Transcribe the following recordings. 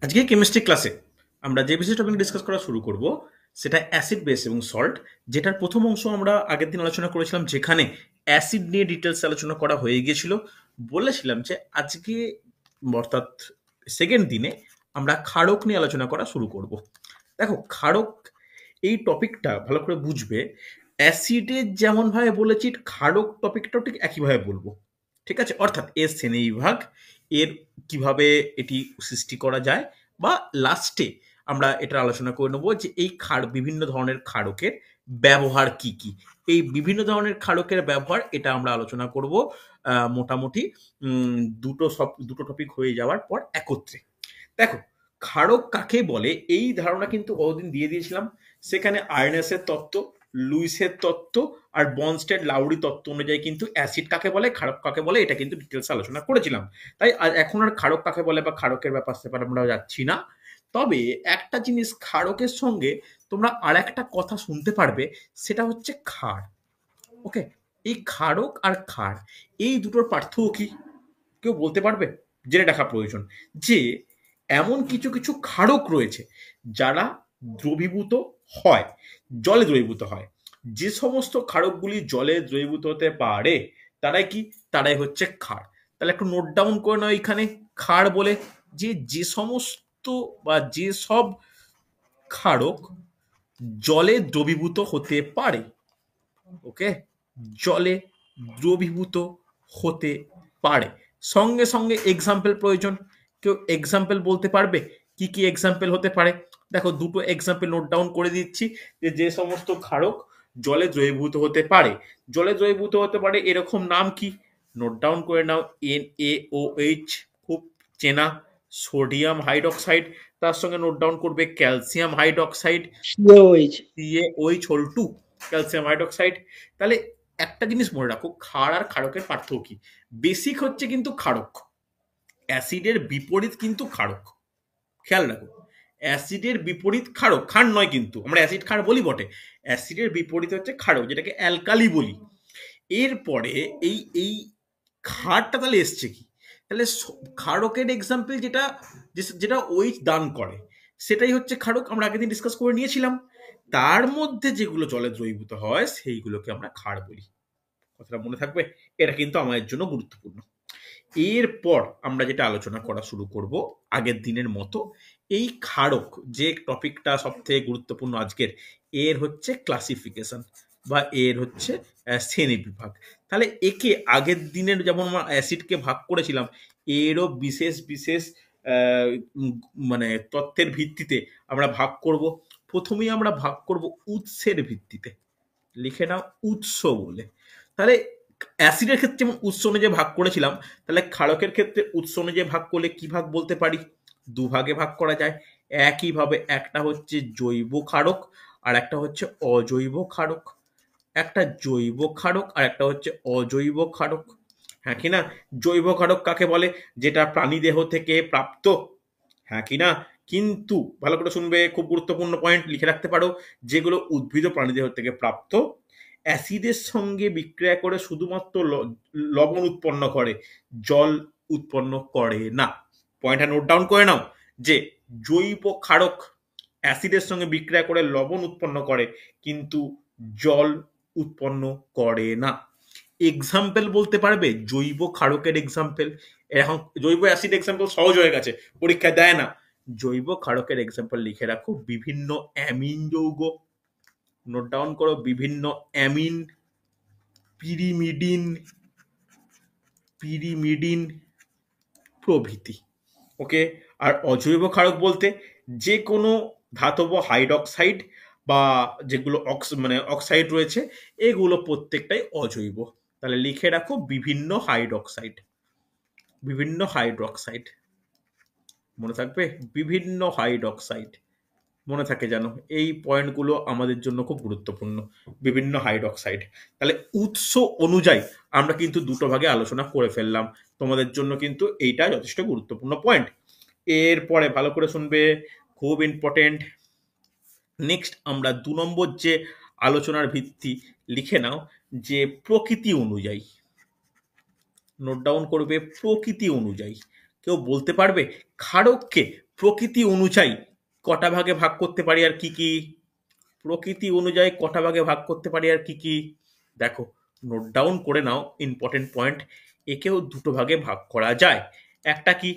আজকে কেমিস্ট্রি ক্লাসে আমরা যে বিশেষ টপিক ডিসকাস করা শুরু করব সেটা অ্যাসিড বেস এবং সল্ট, যেটার প্রথম অংশ আমরা আগের দিন আলোচনা করেছিলাম, যেখানে অ্যাসিড নিয়ে ডিটেলস আলোচনা করা হয়ে গিয়েছিল। বলেছিলাম যে আজকে অর্থাৎ সেকেন্ড দিনে আমরা ক্ষারক নিয়ে আলোচনা করা শুরু করব। দেখো, ক্ষারক এই টপিকটা ভালো করে বুঝবে। অ্যাসিডের যেমন ভাবে বলেছি, ক্ষারক টপিকটাও ঠিক একইভাবে বলবো। ঠিক আছে, অর্থাৎ এর শ্রেণীবিভাগ, এর কিভাবে এটি সৃষ্টি করা যায়, বা লাস্টে আমরা এটা আলোচনা করে নেবো যে এই বিভিন্ন ধরনের ক্ষারকের ব্যবহার কি কি। এই বিভিন্ন ধরনের ক্ষারকের ব্যবহার এটা আমরা আলোচনা করব মোটামুটি দুটো টপিক হয়ে যাওয়ার পর একত্রে। দেখো, ক্ষারক কাকে বলে এই ধারণা কিন্তু কতদিন দিয়ে দিয়েছিলাম। সেখানে আর্নেসের তত্ত্ব, লুইসের তত্ত্ব আর বনস্টেড লাউরি তত্ত্ব অনুযায়ী কিন্তু অ্যাসিড কাকে বলে, ক্ষারক কাকে বলে, এটা কিন্তু ডিটেলস আলোচনা করেছিলাম। তাই এখন আর ক্ষারক কাকে বলে বা ক্ষারকের ব্যাপার স্যাপার আমরা যাচ্ছি না। তবে একটা জিনিস ক্ষারকের সঙ্গে তোমরা আর একটা কথা শুনতে পারবে, সেটা হচ্ছে ক্ষার। ওকে, এই ক্ষারক আর ক্ষার এই দুটোর পার্থক্য কি কেউ বলতে পারবে? জেনে রাখা প্রয়োজন যে এমন কিছু কিছু ক্ষারক রয়েছে যারা দ্রবীভূত হয়, জলে দ্রবীভূত হয়। যে সমস্ত ক্ষারকগুলি জলে দ্রবীভূত হতে পারে তারাই কি, তারাই হচ্ছে ক্ষার। তাহলে একটু নোট ডাউন করে নাও এখানে। ক্ষার বলে যে যে সমস্ত বা যে সব ক্ষারক জলে দ্রবীভূত হতে পারে। ওকে, জলে দ্রবীভূত হতে পারে। সঙ্গে সঙ্গে এক্সাম্পল প্রয়োজন। কেউ এক্সাম্পল বলতে পারবে কি কি এক্সাম্পল হতে পারে? দেখো, দুটো এক্সাম্পল নোট ডাউন করে দিচ্ছি। যে যে সমস্ত ক্ষারক জলে দ্রবীভূত হতে পারে, জলে দ্রবীভূত হতে পারে এরকম নাম কি? নোট ডাউন করে নাও। NaOH, খুব চেনা। সোডিয়াম হাইড্রক্সাইড, তার সঙ্গে নোট ডাউন করবে calcium hydroxide, COH। CaOH, calcium hydroxide. তাহলে একটা জিনিস মনে রাখো, ক্ষার আর ক্ষারকের পার্থক্য কি। বেসিক হচ্ছে কিন্তু ক্ষারক, অ্যাসিডের বিপরীত কিন্তু ক্ষারক। খেয়াল রাখো, অ্যাসিডের বিপরীত ক্ষারক, ক্ষার নয় কিন্তু। আমরা অ্যাসিড ক্ষার বলি বটে, অ্যাসিডের বিপরীত হচ্ছে ক্ষারক, যেটাকে অ্যালকালি বলি। এরপরে এই এই ক্ষারটা তাহলে এসছে কি? তাহলে ক্ষারকের এক্সাম্পল যেটা, যেটা ওইচ দান করে, সেটাই হচ্ছে ক্ষারক। আমরা আগের দিন ডিসকাস করে নিয়েছিলাম। তার মধ্যে যেগুলো জলে দ্রবীভূত হয় সেইগুলোকে আমরা ক্ষার বলি। কথাটা মনে থাকবে, এটা কিন্তু আমাদের জন্য গুরুত্বপূর্ণ। এরপর আমরা যেটা আলোচনা করা শুরু করব আগের দিনের মতো, এই ক্ষারক যে টপিকটা সব থেকে গুরুত্বপূর্ণ আজকের, এর হচ্ছে ক্লাসিফিকেশন বা এর হচ্ছে শ্রেণী বিভাগ। তাহলে একে আগের দিনের যেমন আমরা অ্যাসিডকে ভাগ করেছিলাম, এরও বিশেষ বিশেষ আহ, উম, মানে তথ্যের ভিত্তিতে আমরা ভাগ করব। প্রথমেই আমরা ভাগ করব উৎসের ভিত্তিতে। লিখে নাও উৎস বলে। তাহলে অ্যাসিডের ক্ষেত্রে যেমন উৎস অনুযায়ী ভাগ করেছিলাম, তাহলে ক্ষারকের ক্ষেত্রে উৎস অনুযায়ী ভাগ করলে কি ভাগ বলতে পারি? দুভাগে ভাগ করা যায়। একইভাবে একটা হচ্ছে জৈব ক্ষারক আর একটা হচ্ছে অজৈব ক্ষারক। একটা জৈব ক্ষারক আর একটা হচ্ছে অজৈব ক্ষারক। হ্যাঁ কি না? জৈব ক্ষারক কাকে বলে? যেটা প্রাণীদেহ থেকে প্রাপ্ত। হ্যাঁ কি না? কিন্তু ভালো করে শুনবে, খুব গুরুত্বপূর্ণ পয়েন্ট লিখে রাখতে পারো। যেগুলো উদ্ভিদ ও প্রাণীদেহ থেকে প্রাপ্ত, অ্যাসিডের সঙ্গে বিক্রিয়া করে শুধুমাত্র লবণ উৎপন্ন করে, জল উৎপন্ন করে না। পয়েন্টটা নোট ডাউন করে নাও যে জৈব ক্ষারক অ্যাসিডের সঙ্গে বিক্রিয়া করে লবণ উৎপন্ন করে, কিন্তু জল উৎপন্ন করে না। এক্সাম্পল বলতে পারবে জৈব ক্ষারকের এক্সাম্পল? এখন জৈব অ্যাসিড এক্সাম্পল সহজ হয়ে গেছে, পরীক্ষায় দেয় না। জৈব ক্ষারকের এক্সাম্পল লিখে রাখো বিভিন্ন অ্যামিন যৌগ। নোট ডাউন করো বিভিন্ন অ্যামিন, পিরিমিডিন, পিরিমিডিন প্রভৃতি। ওকে। আর অজৈব ক্ষারক বলতে যে কোনো ধাতব হাইড্রক্সাইড বা যেগুলো মানে অক্সাইড রয়েছে, এগুলো প্রত্যেকটাই অজৈব। তাহলে লিখে রাখো বিভিন্ন হাইড্রক্সাইড, বিভিন্ন হাইড্রক্সাইড। মনে থাকবে? বিভিন্ন হাইড্রক্সাইড মনে থাকে যেন। এই পয়েন্টগুলো আমাদের জন্য খুব গুরুত্বপূর্ণ। বিভিন্ন হাইড্রক্সাইড। তাহলে উৎস অনুযায়ী আমরা কিন্তু দুটো ভাগে আলোচনা করে ফেললাম। তোমাদের জন্য কিন্তু এইটা যথেষ্ট গুরুত্বপূর্ণ পয়েন্ট। এরপরে ভালো করে শুনবে, খুব ইম্পর্টেন্ট। নেক্সট আমরা 2 নম্বর যে আলোচনার ভিত্তি লিখে নাও, যে প্রকৃতি অনুযায়ী। নোট ডাউন করবে প্রকৃতি অনুযায়ী। কেউ বলতে পারবে ক্ষারককে প্রকৃতি অনুযায়ী কটা ভাগে ভাগ করতে পারি আর কি কি? প্রকৃতি অনুযায়ী কটা ভাগে ভাগ করতে পারি আর কি কি? দেখো, নোট ডাউন করে নাও ইম্পর্টেন্ট পয়েন্ট। একেও দুটো ভাগে ভাগ করা যায়। একটা কি?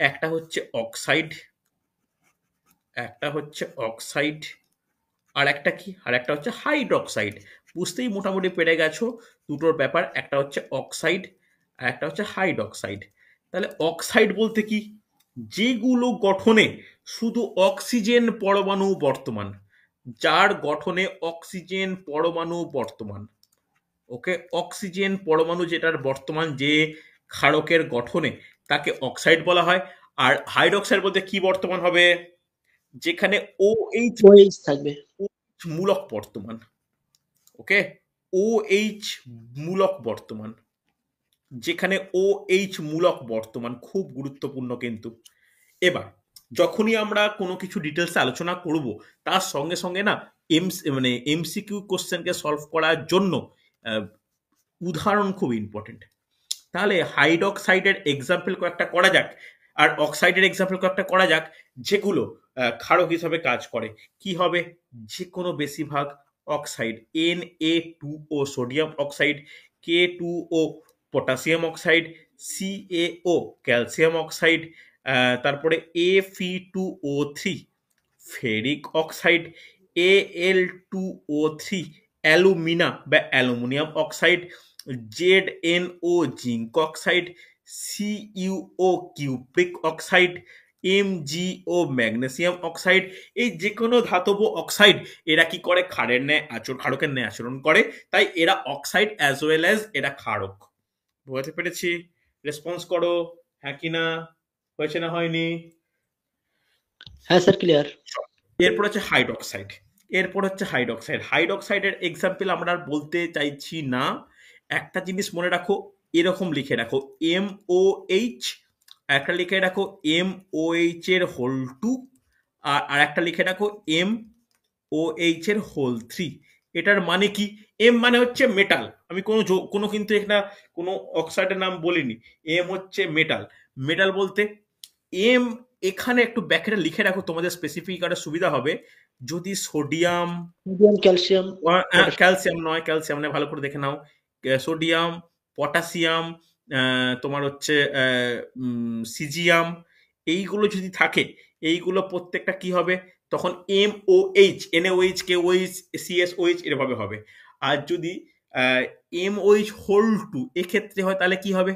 একটা হচ্ছে অক্সাইড, একটা হচ্ছে অক্সাইড, আর একটা কি? আর একটা হচ্ছে হাইড্রক্সাইড। বুঝতেই মোটামুটি পেরে গেছো দুটোর ব্যাপার। একটা হচ্ছে অক্সাইড আর একটা হচ্ছে হাইড্রক্সাইড। তাহলে অক্সাইড বলতে কি? যেগুলো গঠনে শুধু অক্সিজেন পরমাণু বর্তমান, যার গঠনে অক্সিজেন পরমাণু বর্তমান। ওকে, অক্সিজেন পরমাণু যেটার বর্তমান যে ক্ষারকের গঠনে, তাকে অক্সাইড বলা হয়। আর হাইড্রক্সাইড বলতে কি বর্তমান হবে? যেখানে ও এইচ ওএইচ থাকবে। মূলক বর্তমান। ওকে, ও এইচ মূলক বর্তমান, যেখানে ও এইচ মূলক বর্তমান খুব গুরুত্বপূর্ণ কিন্তু। এবার যখনই আমরা কোনো কিছু ডিটেলসে আলোচনা করব, তার সঙ্গে সঙ্গে না মানে এমসিকিউ কোশ্চেনকে সলভ করার জন্য আহ, উদাহরণ খুব ইম্পর্টেন্ট। তাহলে হাইড্রক্সাইডের এক্সাম্পল কয়েকটা করা যাক, আর অক্সাইডের এক্সাম্পল কয়েকটা করা যাক, যেগুলো ক্ষারক হিসাবে কাজ করে। কি হবে? যে কোনো বেশিরভাগ oxide, Na2O sodium oxide, K2O potassium oxide, CaO calcium oxide, তারপরে Fe2O3 ferric oxide, Al2O3 alumina বা aluminium oxide, ZnO zinc oxide, CuO cupric oxide, MgO magnesium oxide. এই যে কোনো ধাতব অক্সাইড এরা কি করে? ক্ষারের ন্যায় ক্ষারকের ন্যায় আচরণ করে, তাই এরা অক্সাইড অ্যাজ ওয়েল অ্যাজ এরা ক্ষারক। বুঝতে পেরেছি? রেসপন্স করো, হ্যাঁ কি না? হয়েছে না হয়নি? হ্যাঁ স্যার, ক্লিয়ার। এরপর হচ্ছে হাইড্রক্সাইড। এরপর হচ্ছে হাইড্রক্সাইড। হাইড্রক্সাইডের এক্সাম্পল আমরা আর বলতে চাইছি না। একটা জিনিস মনে রাখো, এরকম লিখে রাখো, MOH, একটা লিখে রাখো MOH এর হোল 2, আর একটা লিখে রাখো MOH এর হোল 3। এটার মানে কি? এম মানে হচ্ছে মেটাল, আমি কোনো কিন্তু একটা কোনো অক্সাইডের নাম বলিনি। এম হচ্ছে মেটাল। মেটাল বলতে এম, এখানে একটু ব্যাকেটে লিখে রাখো, তোমাদের স্পেসিফিক আরো সুবিধা হবে। যদি sodium, sodium, calcium, potassium. Calcium নয়, ক্যালসিয়াম নয়, ভালো করে দেখে নাও। সোডিয়াম, পটাশিয়াম, তোমার হচ্ছে সিজিয়াম, এইগুলো যদি থাকে, এইগুলো প্রত্যেকটা কি হবে? তখন MOH, NaOH, KOH, CSOH এরভাবে হবে। আর যদি MOH হোল 2 এক্ষেত্রে হয়, তাহলে কি হবে?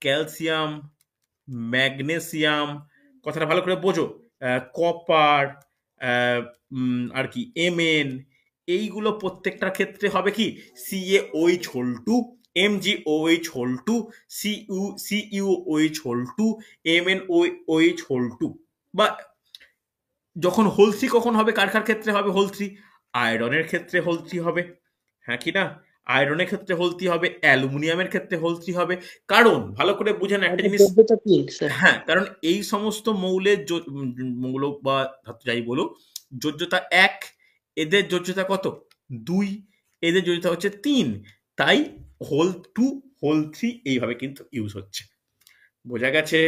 ক্যালসিয়াম, ম্যাগনেসিয়াম, কথাটা ভালো করে বোঝো, কপার, আর কি Mn, এইগুলো প্রত্যেকটার ক্ষেত্রে হবে কি? CaOH whole 2, MgOH whole 2, CuOH whole 2, MnOH whole 2। বা যখন হোল 3 কখন হবে? কার কার ক্ষেত্রে হবে হোল 3? আয়রনের ক্ষেত্রে হোল 3 হবে, হ্যাঁ কি না? আয়রনের ক্ষেত্রে হোল 3 হবে, অ্যালুমিনিয়ামের ক্ষেত্রে হোল 3 হবে। কারণ ভালো করে বুঝেন একটা এটা জিনিস। যোগ্যতা 3 স্যার। হ্যাঁ, কারণ এই সমস্ত মৌলের মৌল বা ধাতু যাই বলো, যোজ্যতা 1, এদের যোজ্যতা কত? 2, এদের যোজ্যতা হচ্ছে 3। তাই হোল 2, হোল 3 এইভাবে কিন্তু ইউজ হচ্ছে। বোঝা গেছে?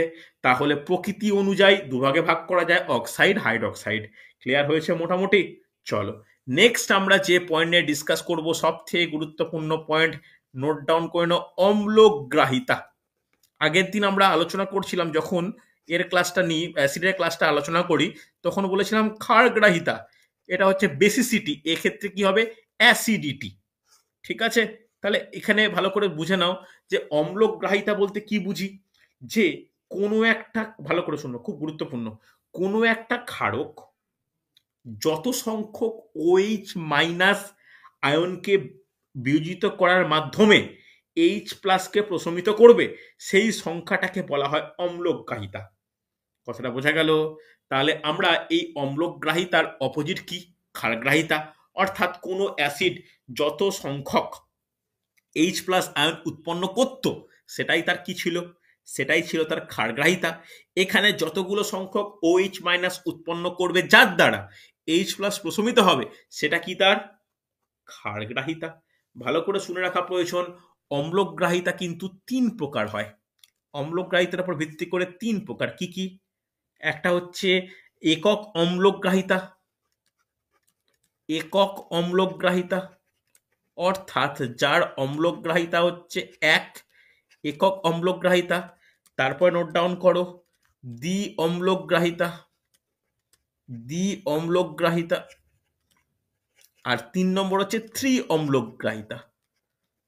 তাহলে প্রকৃতি অনুযায়ী দুভাগে ভাগ করা যায়, অক্সাইড, হাইড্রক্সাইড। ক্লিয়ার হয়েছে মোটামুটি? চলো, নেক্সট আমরা যে পয়েন্ট নিয়ে ডিসকাস করব, সব থেকে গুরুত্বপূর্ণ পয়েন্ট, নোট ডাউন করে নাও, অম্লগ্রাহিতা। আগের দিন আমরা আলোচনা করছিলাম, যখন এর ক্লাসটা নিই, অ্যাসিডের ক্লাসটা আলোচনা করি, তখন বলেছিলাম ক্ষারগ্রাহিতা, এটা হচ্ছে বেসিসিটি, এক্ষেত্রে কি হবে? অ্যাসিডিটি। ঠিক আছে? তাহলে এখানে ভালো করে বুঝে নাও যে অম্লগ্রাহিতা বলতে কি বুঝি। যে কোনো একটা, ভালো করে শুনো, খুব গুরুত্বপূর্ণ, কোনো একটা ক্ষারক যত সংখ্যক OH মাইনাস আয়নকে বিয়োজিত করার মাধ্যমে H প্লাসকে প্রশমিত করবে, সেই সংখ্যাটাকে বলা হয় অম্লগ্রাহিতা। কথাটা বোঝা গেল? তাহলে আমরা এই অম্লগ্রাহিতার অপোজিট কি? ক্ষারগ্রাহিতা। অর্থাৎ কোনো অ্যাসিড যত সংখ্যক H প্লাস আয়ন উৎপন্ন করত, সেটাই তার কি ছিল? সেটাই ছিল তার ক্ষারগ্রাহিতা। এখানে যতগুলো সংখ্যক OH মাইনাস উৎপন্ন করবে, যার দ্বারা H প্লাস প্রশমিত হবে, সেটা কি? তার ক্ষারগ্রাহিতা। ভালো করে শুনে রাখা প্রয়োজন, অম্লগ্রাহিতা কিন্তু 3 প্রকার হয়। অম্লগ্রাহিতার উপর ভিত্তি করে 3 প্রকার। কি কি? একটা হচ্ছে একক অম্লগ্রাহিতা, একক অম্লগ্রাহিতা অর্থাৎ যার অম্লগ্রাহিতা হচ্ছে এক, একক অম্লগ্রাহিতা। তারপর নোট ডাউন করো দ্বি অম্লগ্রাহিতা, দ্বি অম্লগ্রাহিতা। আর 3 নম্বর হচ্ছে ত্রি অম্লগ্রাহিতা।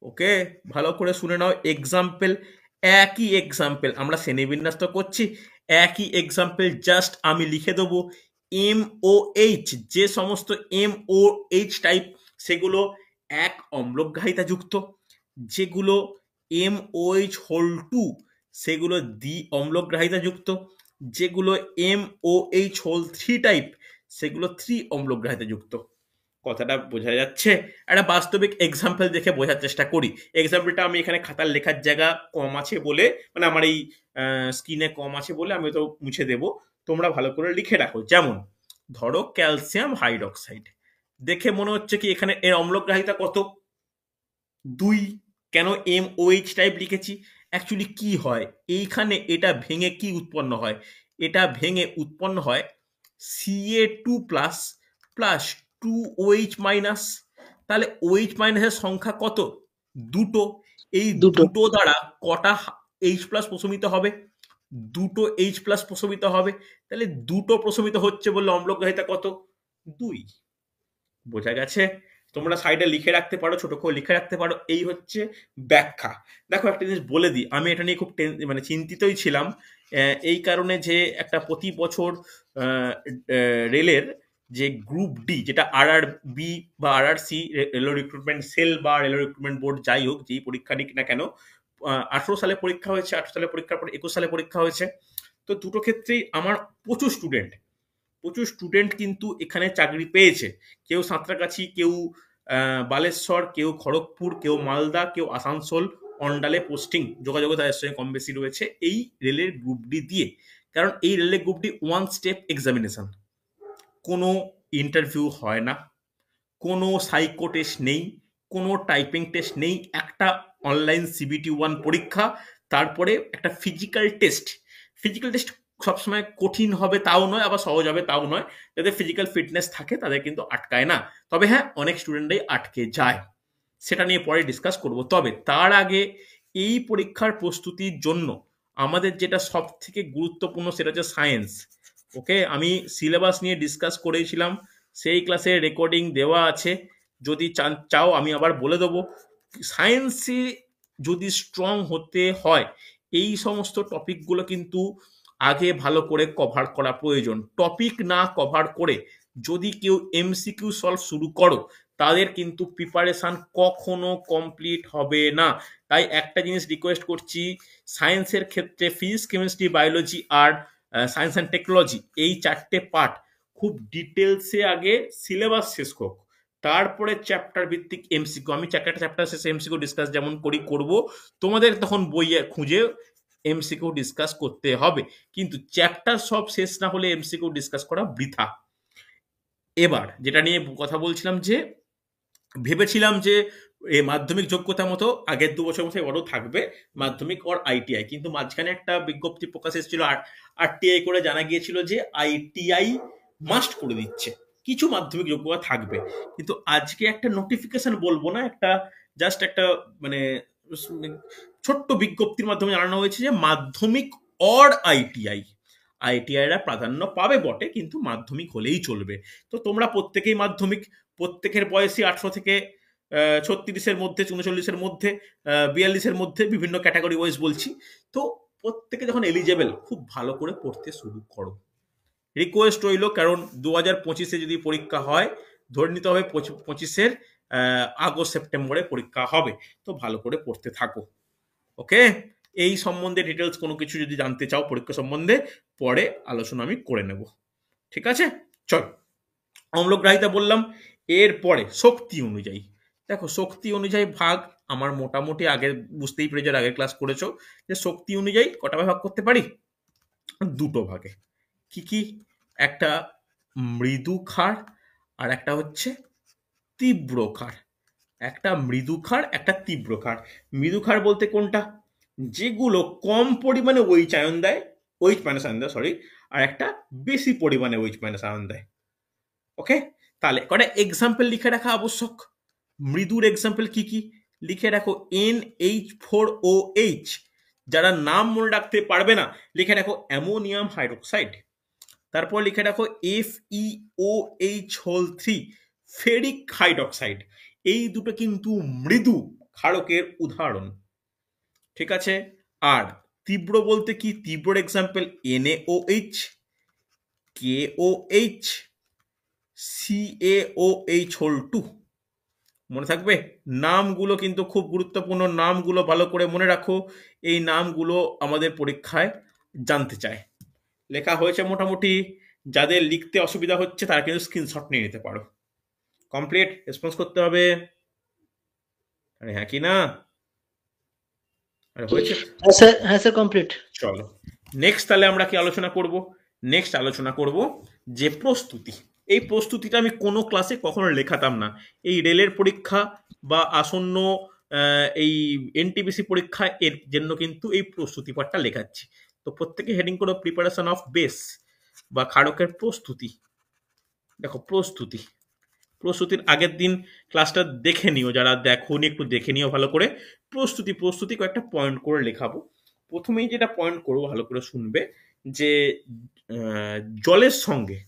ওকে, ভালো করে শুনে নাও। এক্সাম্পল, একই এক্সাম্পল আমরা শ্রেণীবিন্যাস তো করছি, একই এক্সাম্পল জাস্ট আমি লিখে দেবো এম ও এইচ। যে সমস্ত এম ও এইচ টাইপ সেগুলো এক অম্লগ্রাহিতা যুক্ত, যেগুলো M O H whole two সেগুলো দ্বি অম্লগ্রাহিতা যুক্ত, যেগুলো M O H whole three type সেগুলো ত্রি অম্লগ্রাহিতা যুক্ত। কথাটা বোঝা যাচ্ছে? একটা বাস্তবিক এক্সাম্পল দেখে বোঝার চেষ্টা করি। এক্সাম্পলটা আমি এখানে খাতার লেখার জায়গা কম আছে বলে, মানে আমার এই স্ক্রিনে কম আছে বলে আমি তো মুছে দেব, তোমরা ভালো করে লিখে রাখো। যেমন ধরো ক্যালসিয়াম হাইড্রক্সাইড, দেখে মনে হচ্ছে কি এখানে এর অম্লগ্রাহিতা কত? 2। কেন MOH টাইপ লিখেছি? অ্যাকচুয়ালি কি হয় এইখানে, এটা ভেঙে কি উৎপন্ন হয়? এটা ভেঙে উৎপন্ন হয় Ca2 plus plus 2OH minus. তাহলে OH মাইনাসের সংখ্যা কত? দুটো। এই দুটো। দুটো দ্বারা কটা H প্লাস প্রশমিত হবে? দুটো H প্লাস প্রশমিত হবে। তাহলে দুটো প্রশমিত হচ্ছে বললে অম্লগ্রাহিতা কত? 2। বোঝা গেছে? তোমরা সাইডে লিখে রাখতে পারো, ছোট করে লিখে রাখতে পারো। এই হচ্ছে ব্যাখ্যা। দেখো একটা জিনিস বলে দিই, আমি এটা নিয়ে খুব মানে চিন্তিতই ছিলাম, এই কারণে যে একটা প্রতি বছর রেলের যে গ্রুপ ডি, যেটা RRB বা RRC, রেলওয়ে রিক্রুটমেন্ট সেল বা রেলওয়ে রিক্রুটমেন্ট বোর্ড, যাই হোক যেই পরীক্ষা নিক না কেন, 18 সালে পরীক্ষা হয়েছে, 18 সালে পরীক্ষার পর 21 সালে পরীক্ষা হয়েছে। তো দুটো ক্ষেত্রেই আমার প্রচুর স্টুডেন্ট কিন্তু এখানে চাকরি পেয়েছে। কেউ সাঁতরাগাছি, কেউ বালেশ্বর, কেউ খড়গপুর, কেউ মালদা, কেউ আসানসোল, অন্ডালে পোস্টিং, যোগাযোগ তাদের সঙ্গে কম বেশি রয়েছে এই রেলের গ্রুপ ডি দিয়ে। কারণ এই রেলের group D one step examination, কোনো ইন্টারভিউ হয় না, কোনো সাইকো টেস্ট নেই, কোনো টাইপিং টেস্ট নেই, একটা অনলাইন CBT-1 পরীক্ষা, তারপরে একটা ফিজিক্যাল টেস্ট। ফিজিক্যাল টেস্ট সবসময় কঠিন হবে তাও নয়, আবার সহজ হবে তাও নয়। যাদের ফিজিক্যাল ফিটনেস থাকে তাদের কিন্তু আটকায় না। তবে হ্যাঁ, অনেক স্টুডেন্টরাই আটকে যায়, সেটা নিয়ে পরে ডিসকাস করব। তবে তার আগে এই পরীক্ষার প্রস্তুতির জন্য আমাদের যেটা সব থেকে গুরুত্বপূর্ণ সেটা হচ্ছে সায়েন্স। ওকে, আমি সিলেবাস নিয়ে ডিসকাস করেছিলাম, সেই ক্লাসের রেকর্ডিং দেওয়া আছে, যদি চাও আমি আবার বলে দেবো। সায়েন্সে যদি স্ট্রং হতে হয় এই সমস্ত টপিকগুলো কিন্তু আগে ভালো করে কভার করা প্রয়োজন। টপিক না কভার করে যদি কেউ MCQ সলভ শুরু করো তাদের কিন্তু প্রিপারেশন কখনো কমপ্লিট হবে না। তাই একটা জিনিস রিকোয়েস্ট করছি, সায়েন্সের ক্ষেত্রে ফিজিক্স, কেমিস্ট্রি, বায়োলজি আর সায়েন্স অ্যান্ড টেকনোলজি, এই 4টে পার্ট খুব ডিটেলসে আগে সিলেবাস শেষ হোক, তারপরে চ্যাপ্টার ভিত্তিক MCQ। আমি একটা চ্যাপ্টার শেষে MCQ ডিসকাস যেমন করব, তোমাদের তখন বইয়ে খুঁজে MCQ ডিসকাস করতে হবে, কিন্তু চ্যাপ্টার সব শেষ না হলে MCQ ডিসকাস করা বৃথা। এবার যেটা নিয়ে কথা বলছিলাম, যে ভেবেছিলাম যে মাধ্যমিক যোগ্যতা মতো আগের 2 বছর মতো এবারও থাকবে মাধ্যমিক আর ITI, কিন্তু মাঝখানে একটা বিজ্ঞপ্তি প্রকাশ এসেছিল RTI করে, জানা গিয়েছিল যে ITI মাস্ট করে দিচ্ছে, কিছু মাধ্যমিক যোগ্যতা থাকবে। কিন্তু আজকে একটা নোটিফিকেশন বলবো না, একটা জাস্ট একটা মানে ছোট্ট বিজ্ঞপ্তির মাধ্যমে জানানো হয়েছে যে মাধ্যমিক অর ITI রা প্রাধান্য পাবে বটে, কিন্তু মাধ্যমিক হলেই চলবে। তো তোমরা প্রত্যেকেই মাধ্যমিক, প্রত্যেকের বয়সী 18 থেকে 36-এর মধ্যে, 39-এর মধ্যে, 42-এর মধ্যে, বিভিন্ন ক্যাটাগরি ওয়াইজ বলছি। তো প্রত্যেকে যখন এলিজেবল, খুব ভালো করে পড়তে শুরু করো। রিকোয়েস্ট রইল, কারণ 2025-এ যদি পরীক্ষা হয়, ধরে নিতে হবে 25-এর আগস্ট সেপ্টেম্বরে পরীক্ষা হবে, তো ভালো করে পড়তে থাকো। ওকে, এই সম্বন্ধে ডিটেলস কোনো কিছু যদি জানতে চাও পরীক্ষা সম্বন্ধে, পরে আলোচনা আমি করে নেব। ঠিক আছে, চল। অম্লগ্রাহিতা বললাম, এরপরে শক্তি অনুযায়ী। দেখো শক্তি অনুযায়ী ভাগ আমার মোটামুটি আগে বুঝতেই পেরেছো, আগের ক্লাস করেছো, যে শক্তি অনুযায়ী কটা ভাগ করতে পারি? দুটো ভাগে। কি কি? একটা মৃদু ক্ষার আর একটা হচ্ছে তীব্র ক্ষার। একটা মৃদু ক্ষার, একটা তীব্র ক্ষার। মৃদু ক্ষার বলতে কোনটা? যেগুলো কম পরিমাণে OH আয়ন দেয়, OH মাইনাস আয়ন দেয়, সরি, আর একটা বেশি পরিমাণে OH মাইনাস আয়ন দেয়। ওকে, তাহলে কটা এক্সাম্পল লিখে রাখা আবশ্যক। মৃদুর এক্সাম্পল কি কি লিখে রাখো, NH4OH। যারা নাম মনে রাখতে পারবে না লিখে রাখো অ্যামোনিয়াম হাইড্রোক্সাইড। তারপর লিখে রাখো FeOH3 ফেরিক হাইড্রোক্সাইড। এই দুটো কিন্তু মৃদু ক্ষারকের উদাহরণ, ঠিক আছে। আর তীব্র বলতে কি, তীব্র এক্সাম্পল NaOH, KOH, CaOH2। মনে থাকবে? নামগুলো কিন্তু খুব গুরুত্বপূর্ণ, নামগুলো ভালো করে মনে রাখো। এই নামগুলো আমাদের পরীক্ষায় জানতে চায়। লেখা হয়েছে মোটামুটি, যাদের লিখতে অসুবিধা হচ্ছে তারা কিন্তু স্ক্রিনশট নিয়ে নিতে পারো। কমপ্লিট রেসপন্স করতে হবে। আরে হ্যাঁ কি না? আরে হয়েছে? হ্যাঁ স্যার কমপ্লিট। চলো নেক্সট তাহলে আমরা কি আলোচনা করব? নেক্সট আলোচনা করব যে প্রস্তুতি। এই প্রস্তুতিটা আমি কোনো ক্লাসে কখনো লেখাতাম না। এই রেলের পরীক্ষা বা আসন্ন এই এনটিপিসি পরীক্ষা এর জন্য কিন্তু এই প্রস্তুতি পাঠটা লেখাচ্ছি। তো প্রত্যেকে হেডিং করো প্রিপারেশন অফ বেস বা ক্ষারকের প্রস্তুতি। দেখো প্রস্তুতি, প্রস্তুতির আগের দিন ক্লাসটা দেখে নিও, যারা দেখোনি একটু দেখে নিও ভালো করে। প্রস্তুতি কয়েকটা পয়েন্ট করে লেখাবো। প্রথমেই যেটা পয়েন্ট করবো ভালো করে শুনবে, যে জলের সঙ্গে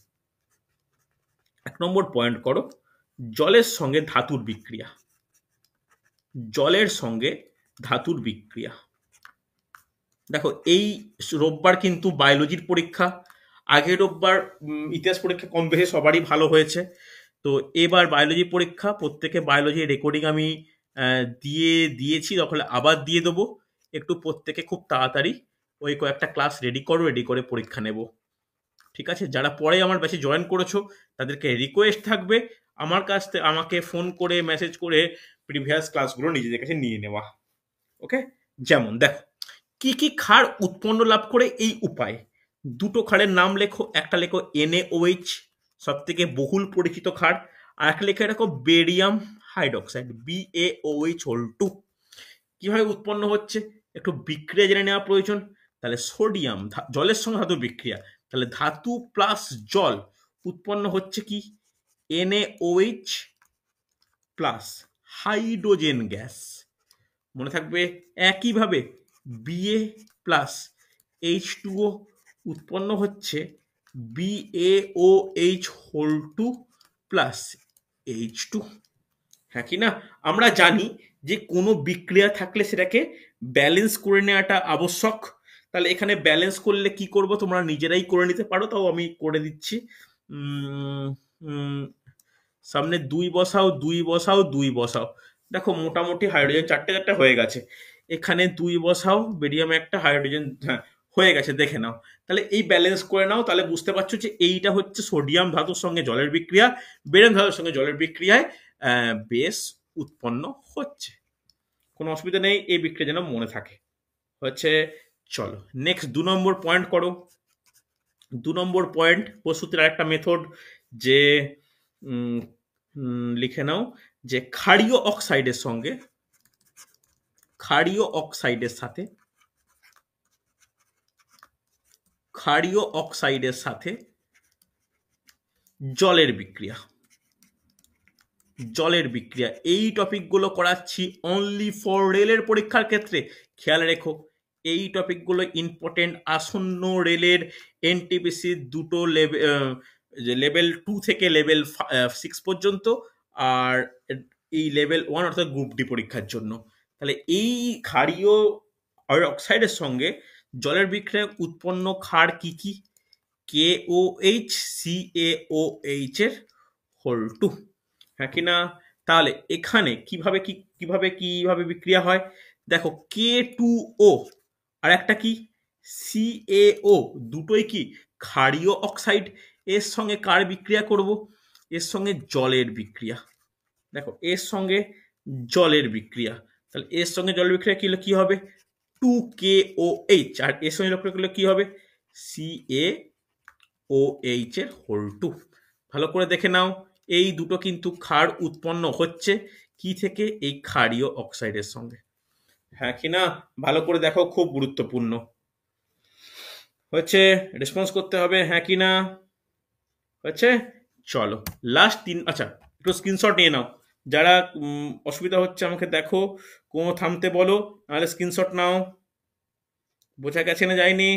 1 নম্বর পয়েন্ট করো, জলের সঙ্গে ধাতুর বিক্রিয়া। জলের সঙ্গে ধাতুর বিক্রিয়া। দেখো এই রোববার কিন্তু বায়োলজির পরীক্ষা, আগের রোববার ইতিহাস পরীক্ষা কম বেশি সবারই ভালো হয়েছে। তো এবার বায়োলজি পরীক্ষা, প্রত্যেকে বায়োলজি রেকর্ডিং আমি দিয়েছি, তখন আবার দিয়ে দেবো। একটু প্রত্যেকে খুব তাড়াতাড়ি ওই কয়েকটা ক্লাস রেডি করো, রেডি করে পরীক্ষা নেব, ঠিক আছে। যারা পরে আমার ব্যাচে জয়েন করেছো তাদেরকে রিকোয়েস্ট থাকবে আমার কাছ থেকে আমাকে ফোন করে মেসেজ করে প্রিভিয়াস ক্লাসগুলো নিজেদের কাছে নিয়ে নেওয়া। ওকে, যেমন দেখো কি কি ক্ষার উৎপন্ন লাভ করে এই উপায়। দুটো ক্ষারের নাম লেখো, একটা লেখো NaOH, সব থেকে বহুল পরিচিত ক্ষার, আর একটা লেখে রাখো বেরিয়াম হাইড্রোক্সাইড BaOH2। কিভাবে উৎপন্ন হচ্ছে একটু বিক্রিয়া জেনে নেওয়া প্রয়োজন। তাহলে সোডিয়াম জলের সঙ্গে ধাতু বিক্রিয়া, তাহলে ধাতু প্লাস জল উৎপন্ন হচ্ছে কি NaOH প্লাস হাইড্রোজেন গ্যাস। মনে থাকবে একইভাবে Ba প্লাস H2O উৎপন্ন হচ্ছে BaOH2 প্লাস H2। হ্যাঁ কি না? আমরা জানি যে কোনো বিক্রিয়া থাকলে সেটাকে ব্যালেন্স করে নেওয়াটা আবশ্যক। তাহলে এখানে ব্যালেন্স করলে কি করব তোমরা নিজেরাই করে নিতে পারো, তাও আমি করে দিচ্ছি। সামনে 2 বসাও, 2 বসাও, 2 বসাও। দেখো মোটামুটি হাইড্রোজেন 4টে হয়ে গেছে। এখানে 2 বসাও, বেরিয়াম একটা, হাইড্রোজেন হ্যাঁ হয়ে গেছে, দেখে নাও। তাহলে এই ব্যালেন্স করে নাও, তাহলে বুঝতে পারছো যে এইটা হচ্ছে সোডিয়াম ধাতুর সঙ্গে জলের বিক্রিয়া, বেরিয়াম ধাতুর সঙ্গে জলের বিক্রিয়ায় বেস উৎপন্ন হচ্ছে। কোনো অসুবিধা নেই, এই বিক্রিয়া যেন মনে থাকে হচ্ছে। চলো নেক্সট 2 নম্বর পয়েন্ট করো। 2 নম্বর পয়েন্ট প্রস্তুতির আরেকটা মেথড, যে লিখে নাও যে ক্ষারীয় অক্সাইডের সঙ্গে, ক্ষারীয় অক্সাইডের সাথে, ক্ষারীয় অক্সাইডের সাথে জলের বিক্রিয়া। জলের বিক্রিয়া এই টপিকগুলো করাচ্ছি অনলি ফর রেলের পরীক্ষার ক্ষেত্রে। খেয়াল রেখো এই টপিকগুলো ইম্পর্টেন্ট, আসন্ন রেলের এনটিপিসি দুটো লেভেল 2 থেকে লেভেল 6 পর্যন্ত, আর এই লেভেল 1 অর্থাৎ গ্রুপ ডি পরীক্ষার জন্য। তাহলে এই ক্ষারীয় অক্সাইডের সঙ্গে জলের বিক্রিয়ায় উৎপন্ন ক্ষার কি কি? KOH, CaOH এর হোল 2, হ্যাঁ কি না? তাহলে এখানে কিভাবে বিক্রিয়া হয় দেখো, K2O আর একটা কি CaO, দুটোই কি ক্ষারীয় অক্সাইড। এর সঙ্গে কার বিক্রিয়া করব? এর সঙ্গে জলের বিক্রিয়া। দেখো এর সঙ্গে জলের বিক্রিয়া, তাহলে এর সঙ্গে জলের বিক্রিয়া কি হবে 2KOH, আর এর সঙ্গে বিক্রিয়া কি হবে CaOH এর হোল 2। ভালো করে দেখে নাও এই দুটো কিন্তু ক্ষার উৎপন্ন হচ্ছে কি থেকে? এই ক্ষারীয় অক্সাইডের সঙ্গে, হ্যাঁ কি না? ভালো করে দেখো, খুব গুরুত্বপূর্ণ। হচ্ছে, রেসপন্স করতে হবে হ্যাঁ কি না। হচ্ছে, চলো লাস্ট 3। আচ্ছা, একটু স্ক্রিনশট নিয়ে নাও। যারা অসুবিধা হচ্ছে আমাকে দেখো, কোনো থামতে বলো, নাহলে স্ক্রিনশট নাও। বোঝা গেছে না যায়নি?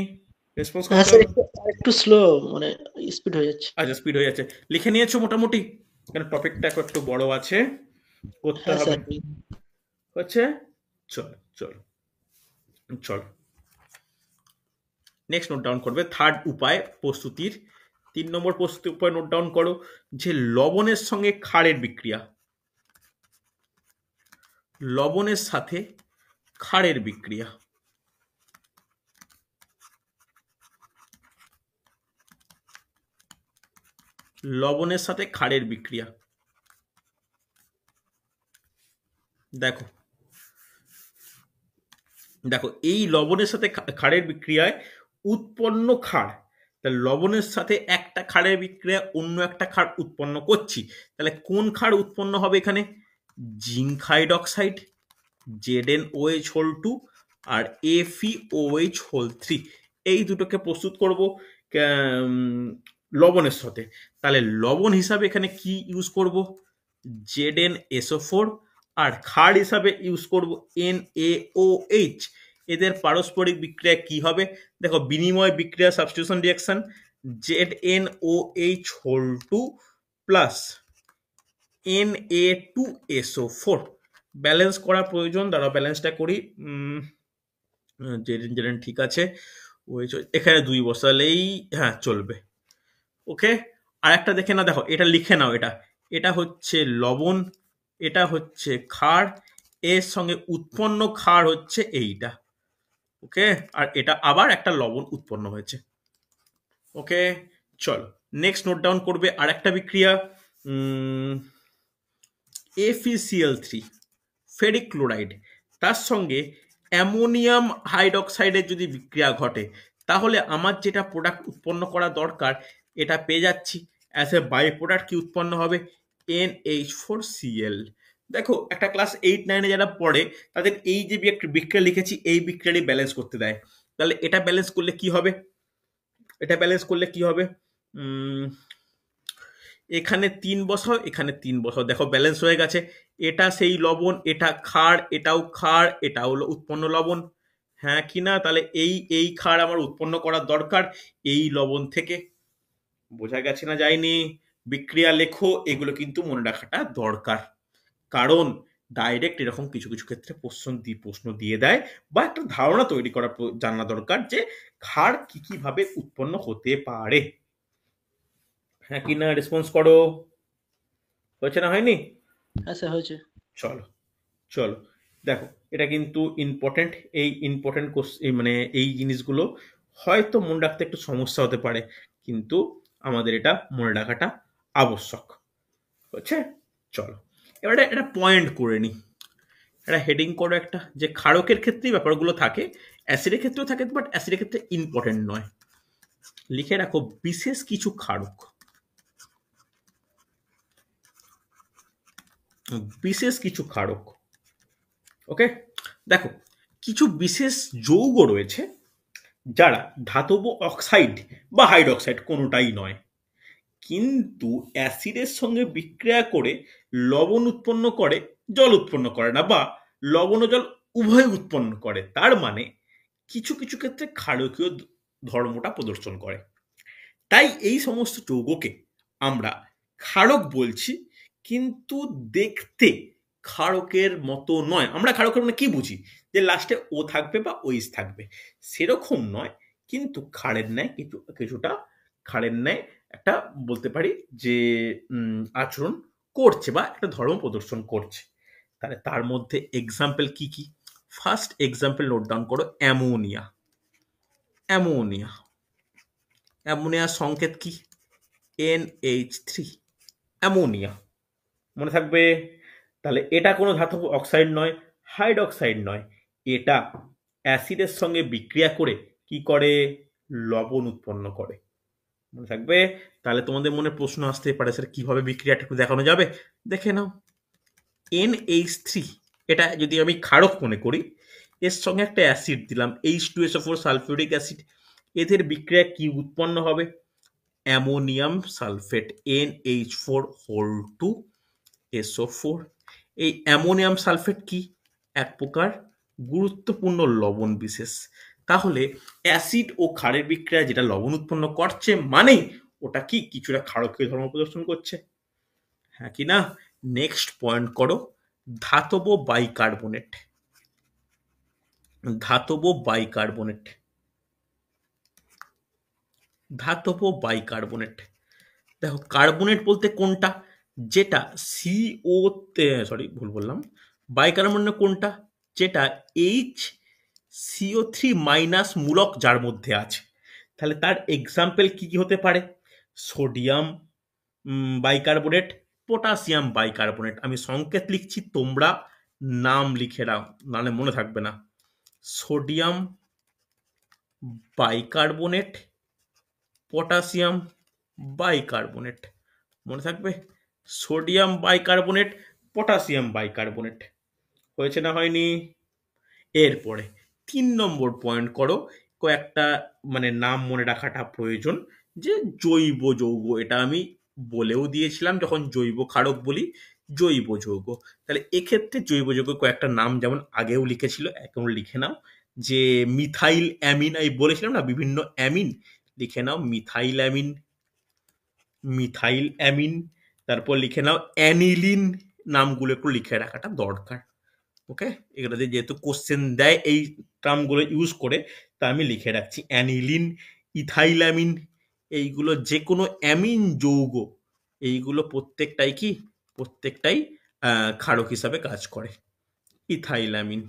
রেসপন্স হ্যাঁ করতে স্যার, হবে। একটু স্লো, মানে স্পিড হয়ে যাচ্ছে। আচ্ছা, স্পিড হয়ে যাচ্ছে। লিখে নিয়েছো মোটামুটি? কারণ টপিকটা একটু বড় আছে, করতে হ্যাঁ হবে। স্যার। হচ্ছে, চলো চলো চলো, নেক্সট নোট ডাউন করবে থার্ড উপায় প্রস্তুতির। 3 নম্বর প্রস্তুতি উপায় নোট ডাউন করো, যে লবণের সঙ্গে ক্ষারের বিক্রিয়া। লবণের সাথে ক্ষারের বিক্রিয়া। লবণের সাথে ক্ষারের বিক্রিয়া। দেখো দেখো, এই লবণের সাথে ক্ষারের বিক্রিয়ায় উৎপন্ন ক্ষার, তাহলে লবণের সাথে একটা ক্ষারের বিক্রিয়া অন্য একটা ক্ষার উৎপন্ন করছি, তাহলে কোন ক্ষার উৎপন্ন হবে এখানে? জিঙ্ক হাইড্রক্সাইড, ZnOH হোল 2 আর FeOH হোল 3, এই দুটোকে প্রস্তুত করব লবণের সাথে। তাহলে লবণ হিসাবে এখানে কি ইউজ করব? ZnSO4। আর ক্ষার হিসাবে ইউজ করব NaOH। এদের পারস্পরিক বিক্রিয়া কি হবে? দেখো, বিনিময় বিক্রিয়া, substitution reaction, ZnOH whole 2 plus Na2SO4। Balance করা প্রয়োজন, দাঁড়াও ব্যালেন্সটা করি। জেডেন ঠিক আছে, ওই এখানে 2 বসালেই হ্যাঁ চলবে। ওকে, আর একটা দেখে না, দেখো এটা লিখে নাও, এটা এটা হচ্ছে লবণ, এটা হচ্ছে ক্ষার, এর সঙ্গে উৎপন্ন ক্ষার হচ্ছে এইটা। ওকে, আর এটা আবার একটা লবণ উৎপন্ন হয়েছে। ওকে, চলো নেক্সট নোট ডাউন করবে আর একটা বিক্রিয়া, FeCl3 ফেরিক ক্লোরাইড, তার সঙ্গে অ্যামোনিয়াম হাইড্রক্সাইডের যদি বিক্রিয়া ঘটে, তাহলে আমার যেটা প্রোডাক্ট উৎপন্ন করা দরকার এটা পেয়ে যাচ্ছি। অ্যাজ এ বাই প্রোডাক্ট কি উৎপন্ন হবে? NH4Cl। দেখো, একটা ক্লাস 8-9 যারা পড়ে তাদের এই যে বিক্রিয়া লিখেছি, এই বিক্রিয়াটি ব্যালেন্স করতে দেয়। তাহলে এটা ব্যালেন্স করলে কি হবে? এটা ব্যালেন্স করলে কি হবে? এখানে 3 বসাও, এখানে 3 বসাও, দেখো ব্যালেন্স হয়ে গেছে। এটা সেই লবণ, এটা ক্ষার, এটাও ক্ষার, এটা হলো উৎপন্ন লবণ। হ্যাঁ কি না? তাহলে এই ক্ষার আমার উৎপন্ন করার দরকার এই লবণ থেকে। বোঝা গেছে না যায়নি? বিক্রিয়া লেখো, এগুলো কিন্তু মনে রাখাটা দরকার, কারণ ডাইরেক্ট এরকম কিছু কিছু ক্ষেত্রে প্রশ্ন দিয়ে দেয়, বা একটা ধারণা তৈরি করা জানা দরকার যে ক্ষার কি কি ভাবে উৎপন্ন হতে পারে। হ্যাঁ কি না? রেসপন্স করো। হয়েছে না হয়নি? হ্যাঁ স্যার, হয়েছে। চলো চলো, দেখো এটা কিন্তু ইম্পর্টেন্ট। এই ইম্পর্টেন্ট মানে এই জিনিসগুলো হয়তো মনে রাখতে একটু সমস্যা হতে পারে, কিন্তু আমাদের এটা মনে রাখাটা আবশ্যক। হচ্ছে, চলো এবার একটা পয়েন্ট করে নি, একটা হেডিং করো একটা, যে ক্ষারকের ক্ষেত্রেই ব্যাপারগুলো থাকে, অ্যাসিডের ক্ষেত্রেও থাকে, বাট অ্যাসিডের ক্ষেত্রে ইম্পর্টেন্ট নয়। লিখে রাখো বিশেষ কিছু ক্ষারক। বিশেষ কিছু ক্ষারক। ওকে, দেখো কিছু বিশেষ যৌগ রয়েছে যারা ধাতব অক্সাইড বা হাইড্রক্সাইড কোনোটাই নয়, কিন্তু অ্যাসিডের সঙ্গে বিক্রিয়া করে লবণ উৎপন্ন করে, জল উৎপন্ন করে না, বা লবণ ও জল উভয় উৎপন্ন করে। তার মানে কিছু কিছু ক্ষেত্রে ক্ষারকীয় ধর্মটা প্রদর্শন করে। তাই এই সমস্ত যৌগকে আমরা ক্ষারক বলছি, কিন্তু দেখতে ক্ষারকের মতো নয়। আমরা ক্ষারকের মানে কি বুঝি? যে লাস্টে ও থাকবে বা ওইস থাকবে, সেরকম নয়, কিন্তু ক্ষারের ন্যায় কিছুটা ক্ষারের ন্যায় একটা বলতে পারি যে আচরণ করছে বা একটা ধর্ম প্রদর্শন করছে। তাহলে তার মধ্যে এক্সাম্পল কি কি? ফার্স্ট এক্সাম্পল নোট ডাউন করো, অ্যামোনিয়া। অ্যামোনিয়া, অ্যামোনিয়ার সংকেত কি? NH3। অ্যামোনিয়া মনে থাকবে। তাহলে এটা কোনো ধাতব অক্সাইড নয়, হাইড্রক্সাইড নয়, এটা অ্যাসিডের সঙ্গে বিক্রিয়া করে কি করে? লবণ উৎপন্ন করে। মনে থাকবে। তাহলে তোমাদের মনে প্রশ্ন আসতে পারে, স্যার কিভাবে বিক্রিয়াটা একটু দেখানো যাবে? দেখে নাও। NH3, এটা যদি আমি ক্ষারক মনে করি, এর সঙ্গে একটা অ্যাসিড দিলাম, H2SO4 সালফিউরিক অ্যাসিড, এদের বিক্রিয়া কি উৎপন্ন হবে? অ্যামোনিয়াম সালফেট NH4 এই অ্যামোনিয়াম সালফেট কি? এক প্রকার গুরুত্বপূর্ণ লবণ বিশেষ। তাহলে অ্যাসিড ও ক্ষারের বিক্রিয়া যেটা লবণ উৎপন্ন করছে মানেই ওটা কি কিছুটা ক্ষারকীয় ধর্ম প্রদর্শন করছে, হ্যাঁ কি না? নেক্সট পয়েন্ট করো, ধাতব বাইকার্বনেট। ধাতব বাইকার্বনেট ধাতব বাইকার্বনেট দেখো, কার্বনেট বলতে কোনটা? যেটা সিও, সরি ভুল বললাম, বাইকার্বনেট কোনটা? যেটা HCO3- মূলক যার মধ্যে আছে। তাহলে তার এক্সাম্পল কি কি হতে পারে? Sodium bicarbonate, potassium bicarbonate. আমি সংকেত লিখছি, তোমরা নাম লিখে নাও, নাহলে মনে থাকবে না। সোডিয়াম বাইকার্বনেট, পটাশিয়াম বাইকার্বনেট, মনে থাকবে? Sodium bicarbonate, potassium bicarbonate. হয়েছে না হয়নি? এরপরে 3 নম্বর পয়েন্ট করো, কয়েকটা মানে নাম মনে রাখাটা প্রয়োজন, যে জৈব যৌগ। এটা আমি বলেও দিয়েছিলাম যখন জৈব ক্ষারক বলি, জৈব যৌগ। তাহলে এক্ষেত্রে জৈব যৌগ কয়েকটা নাম যেমন আগেও লিখেছিল, এখন লিখে নাও। যে মিথাইল অ্যামিন, আমি বলেছিলাম না বিভিন্ন অ্যামিন, লিখে নাও মিথাইল অ্যামিন, মিথাইল অ্যামিন। তারপর লিখে নাও অ্যানিলিন। নামগুলো একটু লিখে রাখাটা দরকার। ওকে, এগুলোতে যেহেতু কোশ্চেন দেয় এই টার্মগুলো ইউজ করে, তা আমি লিখে রাখছি অ্যানিলিন, ইথাইলামিন। এইগুলো যে কোনো অ্যামিন যৌগ, এইগুলো প্রত্যেকটাই কি, প্রত্যেকটাই ক্ষারক হিসাবে কাজ করে। ইথাইলামিন।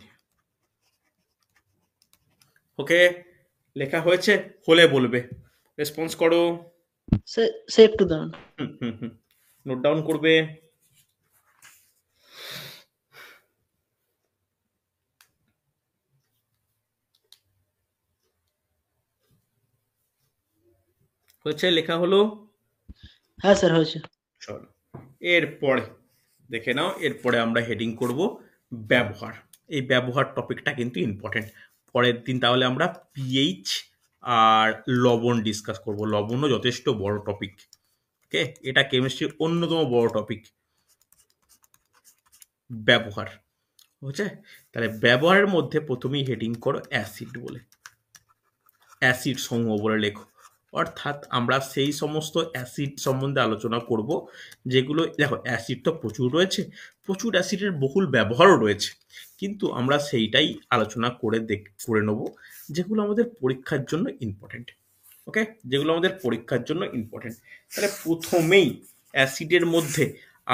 ওকে, লেখা হয়েছে? হলে বলবে, রেসপন্স করো। সে একটু দাঁড়ান। নোট ডাউন করবে। হয়েছে, লেখা হলো? হ্যাঁ স্যার হয়েছে। চলো এরপরে দেখে নাও। এরপরে আমরা হেডিং করব ব্যবহার। এই ব্যবহার টপিকটা কিন্তু ইম্পর্টেন্ট। পরের দিন তাহলে আমরা পিএইচ আর লবণ ডিসকাস করব। লবণও যথেষ্ট বড় টপিক। ওকে, এটা কেমিস্ট্রির অন্যতম বড় টপিক, ব্যবহার। বুঝছে? তাহলে ব্যবহারের মধ্যে প্রথমেই হেডিং করো অ্যাসিড বলে, অ্যাসিড সমূহ বলে লেখো। অর্থাৎ আমরা সেই সমস্ত অ্যাসিড সম্বন্ধে আলোচনা করব যেগুলো, দেখো অ্যাসিড তো প্রচুর রয়েছে, প্রচুর অ্যাসিডের বহুল ব্যবহারও রয়েছে, কিন্তু আমরা সেইটাই আলোচনা করে নেব যেগুলো আমাদের পরীক্ষার জন্য ইম্পর্টেন্ট। ওকে, যেগুলো আমাদের পরীক্ষার জন্য ইম্পর্টেন্ট। তাহলে প্রথমেই অ্যাসিডের মধ্যে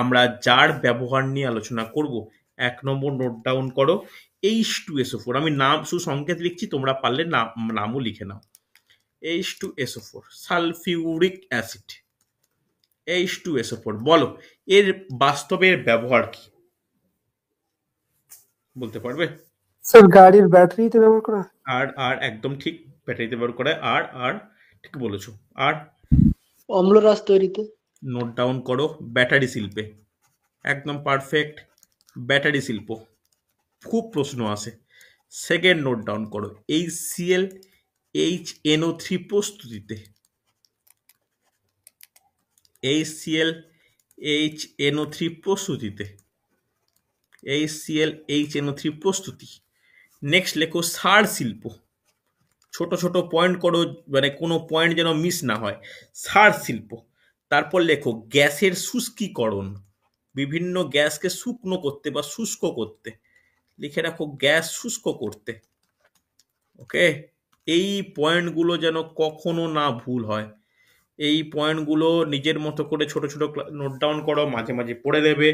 আমরা যার ব্যবহার নিয়ে আলোচনা করব, 1 নম্বর নোট ডাউন করো, H2SO4। আমি নাম শুধু সংকেত লিখছি, তোমরা পারলে নামও লিখে নাও। H2SO4 sulphuric acid. H2SO4 বলো, এর বাস্তবের ব্যবহার কি বলতে পারবে? স্যার গাড়ির ব্যাটারিতে ব্যবহার করা হয়। আর একদম ঠিক, ব্যাটারিতে ব্যবহার করে। আর ঠিক বলেছো। আর অম্লরাস তৈরিতে। নোট ডাউন করো, ব্যাটারি শিল্পে। একদম পারফেক্ট, ব্যাটারি শিল্প। খুব প্রশ্ন আসে। সেকেন্ড নোট ডাউন করো, HCl HNO3 প্রস্তুতিতে। HCl HNO3 প্রস্তুতিতে। HCl HNO3 প্রস্তুতি। নেক্সট লেখো সার শিল্প। ছোট ছোট পয়েন্ট করো, মানে কোনো পয়েন্ট যেন মিস না হয়। সার শিল্প। তারপর লেখো গ্যাসের শুষ্কীকরণ, বিভিন্ন গ্যাসকে শুকনো করতে বা শুষ্ক করতে। লিখে রাখো গ্যাস শুষ্ক করতে। ওকে, এই পয়েন্টগুলো যেন কখনো না ভুল হয়। এই পয়েন্টগুলো নিজের মতো করে ছোট ছোট নোট ডাউন করো, মাঝে মাঝে পড়ে দেবে,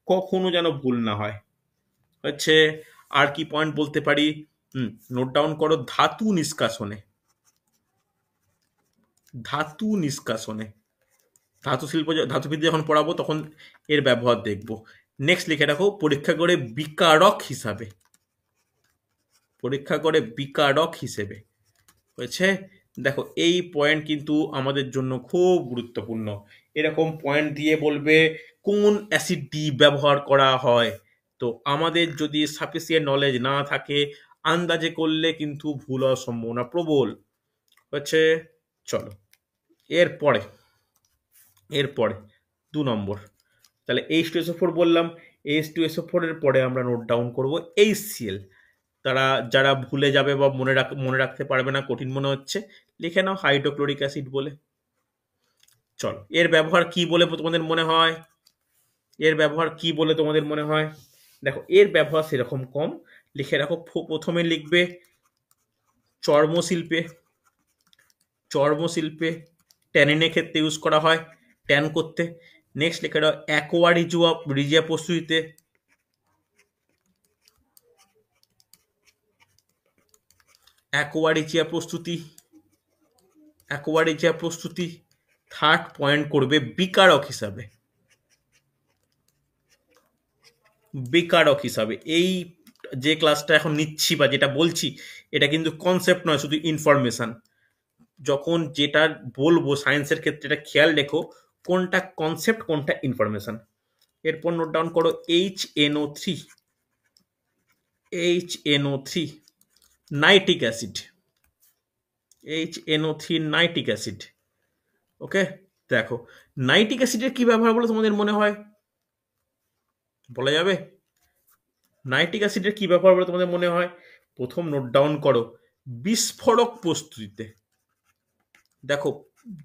কখনো যেন ভুল না হয়। হচ্ছে, আর কি পয়েন্ট বলতে পারি? নোট ডাউন করো, ধাতু নিষ্কাশনে। ধাতু নিষ্কাশনে, ধাতু শিল্প, ধাতুবিদ্যা যখন পড়াবো তখন এর ব্যবহার দেখব। নেক্সট লিখে রাখো, পরীক্ষা করে বিকারক হিসাবে। পরীক্ষা করে বিকারক হিসেবে। হয়েছে? দেখো এই পয়েন্ট কিন্তু আমাদের জন্য খুব গুরুত্বপূর্ণ। এরকম পয়েন্ট দিয়ে বলবে কোন অ্যাসিডটি ব্যবহার করা হয়। তো আমাদের যদি সাফিসিয়েন্ট নলেজ না থাকে, আন্দাজে করলে কিন্তু ভুল হওয়ার সম্ভাবনা প্রবল। হচ্ছে চলো এরপরে এরপরে 2 নম্বর, তাহলে H2SO4 বললাম, H2SO4 এর পরে আমরা নোট ডাউন করব HCl। তারা যারা ভুলে যাবে বা মনে রাখতে পারবে না, কঠিন মনে হচ্ছে, লিখে নাও হাইড্রোক্লোরিক অ্যাসিড বলে। চলো এর ব্যবহার কি বলে তোমাদের মনে হয়? এর ব্যবহার কি বলে তোমাদের মনে হয়? দেখো এর ব্যবহার সেরকম কম, লিখে রাখো। প্রথমে লিখবে চর্মশিল্পে, চর্মশিল্পে ট্যানিনের ক্ষেত্রে ইউজ করা হয়, ট্যান করতে। নেক্সট লিখে দাও অ্যাকোয়া রিজিয়া প্রস্তুতিতে, অ্যাকোয়ারিজিয়া প্রস্তুতি, অ্যাকোয়ারিজিয়া প্রস্তুতি। থার্ড পয়েন্ট করবে বিকারক হিসাবে, বিকারক হিসাবে। এই যে ক্লাসটা এখন নিচ্ছি বা যেটা বলছি, এটা কিন্তু কনসেপ্ট নয়, শুধু ইনফরমেশন। যখন যেটা বলবো সায়েন্সের ক্ষেত্রে এটা খেয়াল রেখো, কোনটা কনসেপ্ট কোনটা ইনফরমেশন। এরপর নোট ডাউন করো HNO3, HNO3 nitric acid, HNO3 nitric acid. Okay, দেখো নাইট্রিক অ্যাসিডের কি ব্যবহার বলে তোমাদের মনে হয়? বলা যাবে? নাইট্রিক অ্যাসিডের কি ব্যবহার বলে তোমাদের মনে হয়? প্রথম নোট ডাউন করো বিস্ফোরক প্রস্তুতিতে। দেখো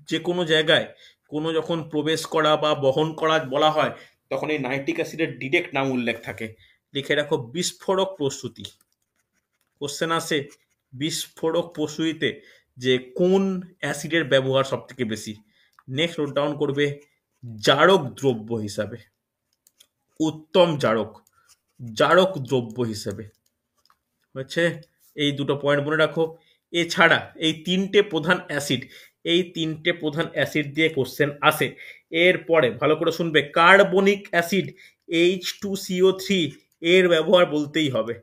যে কোনো জায়গায় কোনো যখন প্রবেশ করা বা বহন করা বলা হয়, তখন এই নাইট্রিক অ্যাসিডের ডিরেক্ট নাম উল্লেখ থাকে। লিখে রাখো বিস্ফোরক প্রস্তুতি। কোশ্চেন আসে বিস্ফোরক প্রস্তুতিতে যে কোন অ্যাসিডের ব্যবহার সব থেকে বেশি। নেক্সট নোট ডাউন করবে জারক দ্রব্য হিসাবে, উত্তম জারক, জারক দ্রব্য হিসেবে। হচ্ছে এই দুটো পয়েন্ট মনে রাখো। এছাড়া এই তিনটে প্রধান অ্যাসিড, এই তিনটে প্রধান অ্যাসিড দিয়ে কোশ্চেন আসে। এরপরে ভালো করে শুনবে, কার্বনিক অ্যাসিড H2CO3 এর ব্যবহার বলতেই হবে।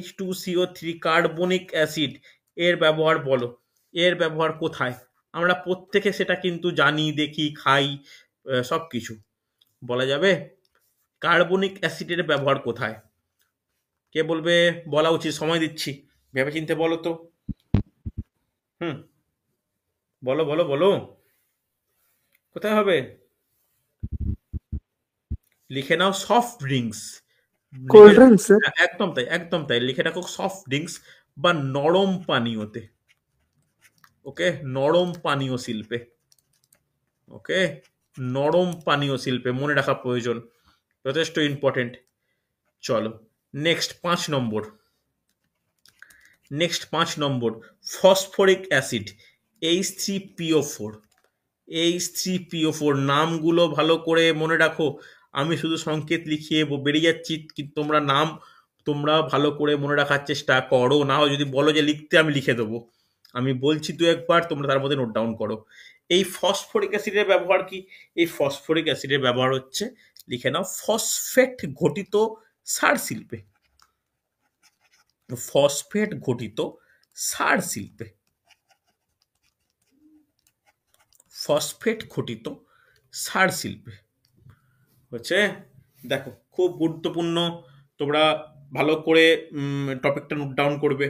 H2CO3 কার্বনিক অ্যাসিড এর ব্যবহার বলো। এর ব্যবহার কোথায়? আমরা প্রত্যেকে সেটা কিন্তু জানি, দেখি, খাই, সব কিছু। বলা যাবে কার্বনিক অ্যাসিডের ব্যবহার কোথায়? কে বলবে? বলা উচিত, সময় দিচ্ছি, ভেবে চিনতে বলো তো। হুম, বলো বলো বলো, কোথায় হবে? লিখে নাও soft drinks. Cold drinks sir. একদম তাই, একদম তাই, লিখে রাখো সফট ড্রিঙ্কস বা নরম পানীয়তে। ওকে, নরম পানীয় শিল্পে। ওকে, নরম পানীয় শিল্পে মনে রাখা প্রয়োজন, যথেষ্ট ইম্পর্টেন্ট। চলো নেক্সট 5 নম্বর, নেক্সট 5 নম্বর ফসফরিক অ্যাসিড H3PO4, H3PO4 নামগুলো ভালো করে মনে রাখো। আমি শুধু সংকেত লিখিয়ে বেরিয়ে যাচ্ছি, কিন্তু তোমরা নাম তোমরা ভালো করে মনে রাখার চেষ্টা করো। না হয় যদি বলো যে লিখতে, আমি লিখে দেবো। আমি বলছি দু একবার, তোমরা তার মধ্যে নোট ডাউন করো। এই ফসফরিক অ্যাসিডের ব্যবহার কি? এই ফসফরিক অ্যাসিডের ব্যবহার হচ্ছে, লিখে নাও, ফসফেট ঘটিত সার শিল্পে, ফসফেট ঘটিত সার শিল্পে, ফসফেট ঘটিত সার শিল্পে। হচ্ছে দেখো খুব গুরুত্বপূর্ণ, তোমরা ভালো করে টপিকটা নোট ডাউন করবে।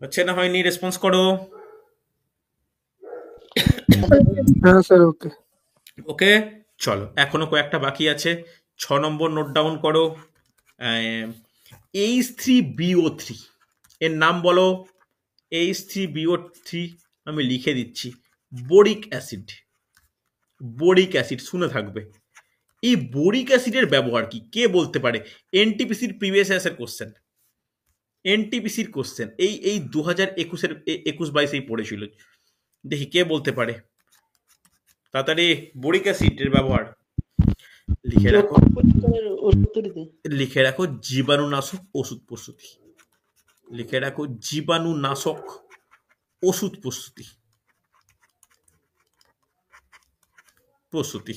হচ্ছে না হয়নি? রেসপন্স করো। হ্যাঁ স্যার, ওকে। ওকে, চলো এখনো কয়েকটা বাকি আছে। 6 নম্বর নোট ডাউন করো H3BO3 এর নাম বলো। H3BO3 আমি লিখে দিচ্ছি, বোরিক অ্যাসিড, বোরিক অ্যাসিড শুনে থাকবে। এই বোরিক অ্যাসিডের ব্যবহার কি? কে বলতে পারে? এনটিপিসির প্রিভিয়াস ইয়ার্সের কোশ্চেন, এনটিপিসির কোশ্চেন এই এই 2021-এর 21-22-এই পড়েছিল। দেখি কে বলতে পারে তাড়াতাড়ি। বোরিক অ্যাসিডের ব্যবহার লিখে রাখো, ওষুধ তৈরিতে। লিখে রাখো জীবাণুনাশক ওষুধ প্রস্তুতি, লিখে রাখো জীবাণুনাশক ওষুধ প্রস্তুতি, প্রস্তুতি,